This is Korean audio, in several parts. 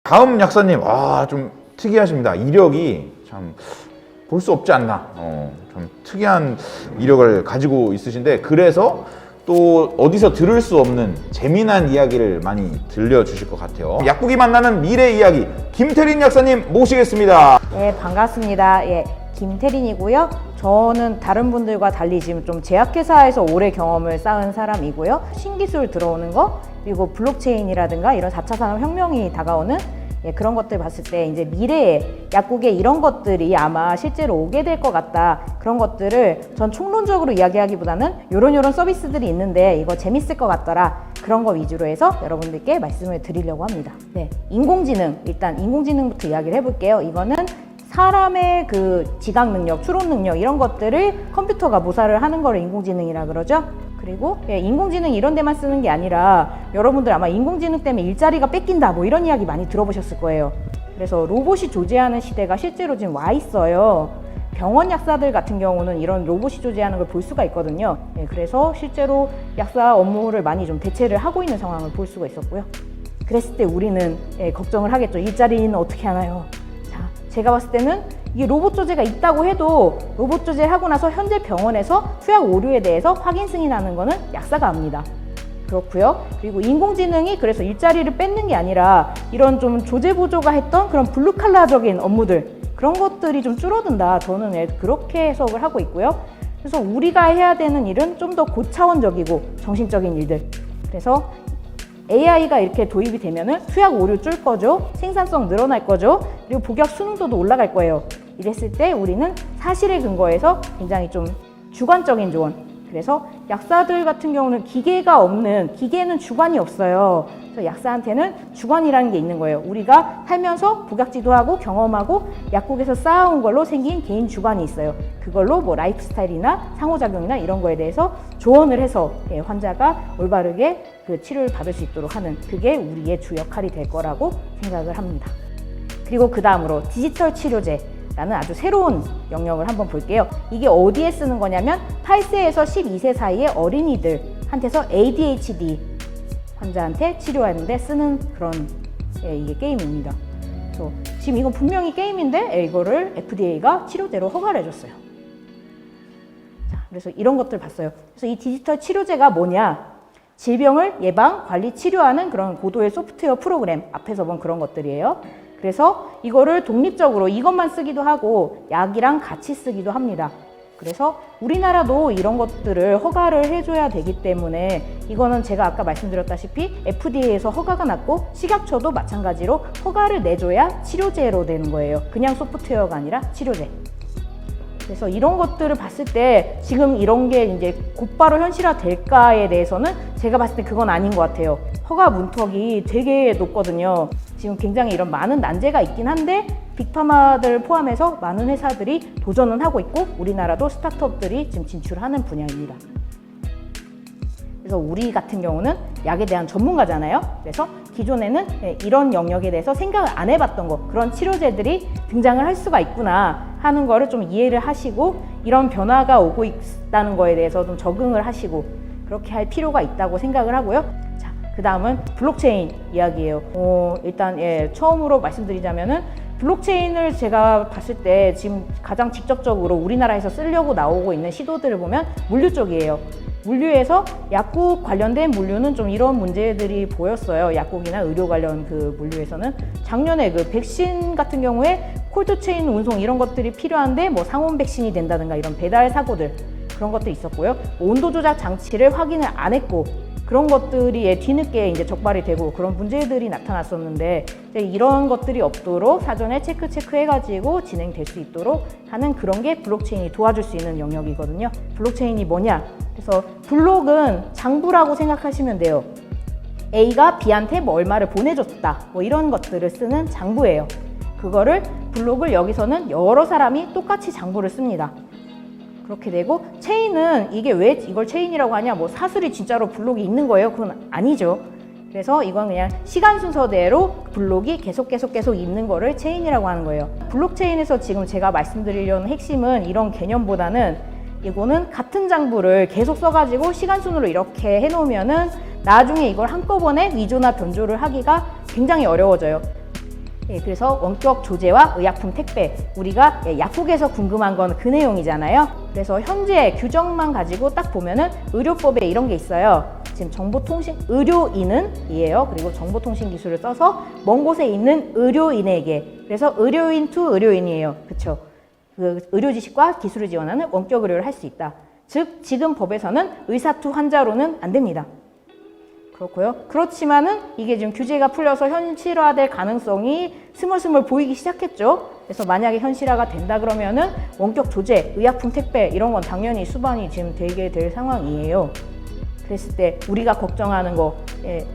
다음 약사님, 좀 특이하십니다. 이력이 참 볼 수 없지 않나. 좀 특이한 이력을 가지고 있으신데, 그래서 또 어디서 들을 수 없는 재미난 이야기를 많이 들려주실 것 같아요. 약국이 만나는 미래 이야기, 김태린 약사님 모시겠습니다. 네, 반갑습니다. 예, 김태린이고요. 저는 다른 분들과 달리 지금 좀 제약회사에서 오래 경험을 쌓은 사람이고요. 신기술 들어오는 거, 그리고 블록체인이라든가 이런 4차 산업혁명이 다가오는 그런 것들 봤을 때 이제 미래에 약국에 이런 것들이 아마 실제로 오게 될 것 같다. 그런 것들을 전 총론적으로 이야기하기보다는 요런 서비스들이 있는데 이거 재밌을 것 같더라. 그런 거 위주로 해서 여러분들께 말씀을 드리려고 합니다. 네, 인공지능, 일단 인공지능부터 이야기를 해볼게요. 이거는 사람의 그 지각 능력, 추론 능력 이런 것들을 컴퓨터가 모사를 하는 거를 인공지능이라 그러죠. 그리고 인공지능 이런 데만 쓰는 게 아니라 여러분들 아마 인공지능 때문에 일자리가 뺏긴다 뭐 이런 이야기 많이 들어보셨을 거예요. 그래서 로봇이 조제하는 시대가 실제로 지금 와 있어요. 병원 약사들 같은 경우는 이런 로봇이 조제하는 걸 볼 수가 있거든요. 그래서 실제로 약사 업무를 많이 좀 대체를 하고 있는 상황을 볼 수가 있었고요. 그랬을 때 우리는 걱정을 하겠죠. 일자리는 어떻게 하나요? 자, 제가 봤을 때는 이게 로봇 조제가 있다고 해도 로봇 조제를 하고 나서 현재 병원에서 투약 오류에 대해서 확인 승인하는 거는 약사가 합니다. 그렇고요. 그리고 인공지능이 그래서 일자리를 뺏는 게 아니라 이런 좀 조제 보조가 했던 그런 블루칼라적인 업무들 그런 것들이 좀 줄어든다. 저는 그렇게 해석을 하고 있고요. 그래서 우리가 해야 되는 일은 좀 더 고차원적이고 정신적인 일들. 그래서 AI가 이렇게 도입이 되면은 투약 오류 줄 거죠. 생산성 늘어날 거죠. 그리고 복약 수능도도 올라갈 거예요. 이랬을 때 우리는 사실에 근거해서 굉장히 좀 주관적인 조언. 그래서 약사들 같은 경우는 기계가 없는, 기계는 주관이 없어요. 그래서 약사한테는 주관이라는 게 있는 거예요. 우리가 살면서 복약지도 하고 경험하고 약국에서 쌓아온 걸로 생긴 개인 주관이 있어요. 그걸로 뭐 라이프 스타일이나 상호작용이나 이런 거에 대해서 조언을 해서 환자가 올바르게 그 치료를 받을 수 있도록 하는 그게 우리의 주 역할이 될 거라고 생각을 합니다. 그리고 그 다음으로 디지털 치료제 라는 아주 새로운 영역을 한번 볼게요. 이게 어디에 쓰는 거냐면 8세에서 12세 사이의 어린이들한테서 ADHD 환자한테 치료하는데 쓰는 그런 이게 게임입니다. 그래서 지금 이건 분명히 게임인데 이거를 FDA가 치료제로 허가를 해줬어요. 자, 그래서 이런 것들 봤어요. 그래서 이 디지털 치료제가 뭐냐? 질병을 예방, 관리, 치료하는 그런 고도의 소프트웨어 프로그램 앞에서 본 그런 것들이에요. 그래서 이거를 독립적으로 이것만 쓰기도 하고 약이랑 같이 쓰기도 합니다. 그래서 우리나라도 이런 것들을 허가를 해줘야 되기 때문에 이거는 제가 아까 말씀드렸다시피 FDA에서 허가가 났고 식약처도 마찬가지로 허가를 내줘야 치료제로 되는 거예요. 그냥 소프트웨어가 아니라 치료제. 그래서 이런 것들을 봤을 때 지금 이런 게 이제 곧바로 현실화 될까에 대해서는 제가 봤을 때 그건 아닌 것 같아요. 허가 문턱이 되게 높거든요. 지금 굉장히 이런 많은 난제가 있긴 한데 빅파마들 포함해서 많은 회사들이 도전은 하고 있고 우리나라도 스타트업들이 지금 진출하는 분야입니다. 그래서 우리 같은 경우는 약에 대한 전문가잖아요. 그래서 기존에는 이런 영역에 대해서 생각을 안 해봤던 거 그런 치료제들이 등장을 할 수가 있구나 하는 거를 좀 이해를 하시고 이런 변화가 오고 있다는 거에 대해서 좀 적응을 하시고 그렇게 할 필요가 있다고 생각을 하고요. 자, 그 다음은 블록체인 이야기예요. 일단 처음으로 말씀드리자면은 블록체인을 제가 봤을 때 지금 가장 직접적으로 우리나라에서 쓰려고 나오고 있는 시도들을 보면 물류 쪽이에요. 물류에서 약국 관련된 물류는 좀 이런 문제들이 보였어요. 약국이나 의료 관련 그 물류에서는 작년에 그 백신 같은 경우에 콜드체인 운송 이런 것들이 필요한데 뭐 상온 백신이 된다든가 이런 배달 사고들 그런 것들이 있었고요. 온도 조작 장치를 확인을 안 했고 그런 것들이 뒤늦게 이제 적발이 되고 그런 문제들이 나타났었는데 이런 것들이 없도록 사전에 체크해가지고 진행될 수 있도록 하는 그런 게 블록체인이 도와줄 수 있는 영역이거든요. 블록체인이 뭐냐? 그래서 블록은 장부라고 생각하시면 돼요. A가 B한테 뭐 얼마를 보내줬다 뭐 이런 것들을 쓰는 장부예요. 그거를 블록을 여기서는 여러 사람이 똑같이 장부를 씁니다. 그렇게 되고 체인은 이게 왜 이걸 체인이라고 하냐 뭐 사슬이 진짜로 블록이 있는 거예요? 그건 아니죠. 그래서 이건 그냥 시간 순서대로 블록이 계속 있는 거를 체인이라고 하는 거예요. 블록체인에서 지금 제가 말씀드리려는 핵심은 이런 개념보다는 이거는 같은 장부를 계속 써가지고 시간 순으로 이렇게 해놓으면은 나중에 이걸 한꺼번에 위조나 변조를 하기가 굉장히 어려워져요. 예, 그래서 원격 조제와 의약품 택배, 우리가 약국에서 궁금한 건 그 내용이잖아요. 그래서 현재 규정만 가지고 딱 보면은 의료법에 이런 게 있어요. 지금 의료인은이에요. 그리고 정보통신 기술을 써서 먼 곳에 있는 의료인에게, 그래서 의료인 투 의료인이에요. 그렇죠? 그 의료 지식과 기술을 지원하는 원격 의료를 할 수 있다. 즉 지금 법에서는 의사 투 환자로는 안 됩니다. 그렇고요. 그렇지만은 이게 지금 규제가 풀려서 현실화될 가능성이 스물스물 보이기 시작했죠. 그래서 만약에 현실화가 된다 그러면은 원격 조제, 의약품 택배 이런 건 당연히 수반이 지금 되게 될 상황이에요. 그랬을 때 우리가 걱정하는 거,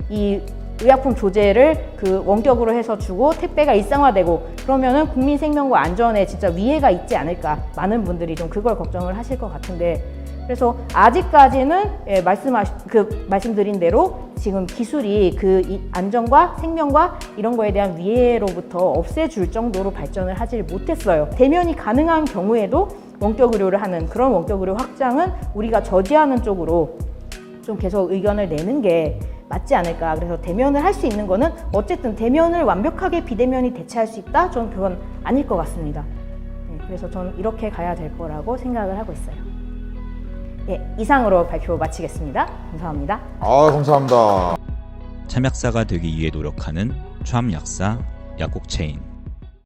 이 의약품 조제를 그 원격으로 해서 주고 택배가 일상화되고 그러면은 국민 생명과 안전에 진짜 위해가 있지 않을까. 많은 분들이 좀 그걸 걱정을 하실 것 같은데, 그래서 아직까지는 말씀드린 대로 지금 기술이 그 안전과 생명과 이런 거에 대한 위해로부터 없애줄 정도로 발전을 하질 못했어요. 대면이 가능한 경우에도 원격 의료를 하는 그런 원격 의료 확장은 우리가 저지하는 쪽으로 좀 계속 의견을 내는 게 맞지 않을까. 그래서 대면을 할 수 있는 거는 어쨌든 대면을 완벽하게 비대면이 대체할 수 있다? 저는 그건 아닐 것 같습니다. 그래서 저는 이렇게 가야 될 거라고 생각을 하고 있어요. 이상으로 발표 마치겠습니다. 감사합니다. 감사합니다. 참약사가 되기 위해 노력하는 참 약사 약국체인.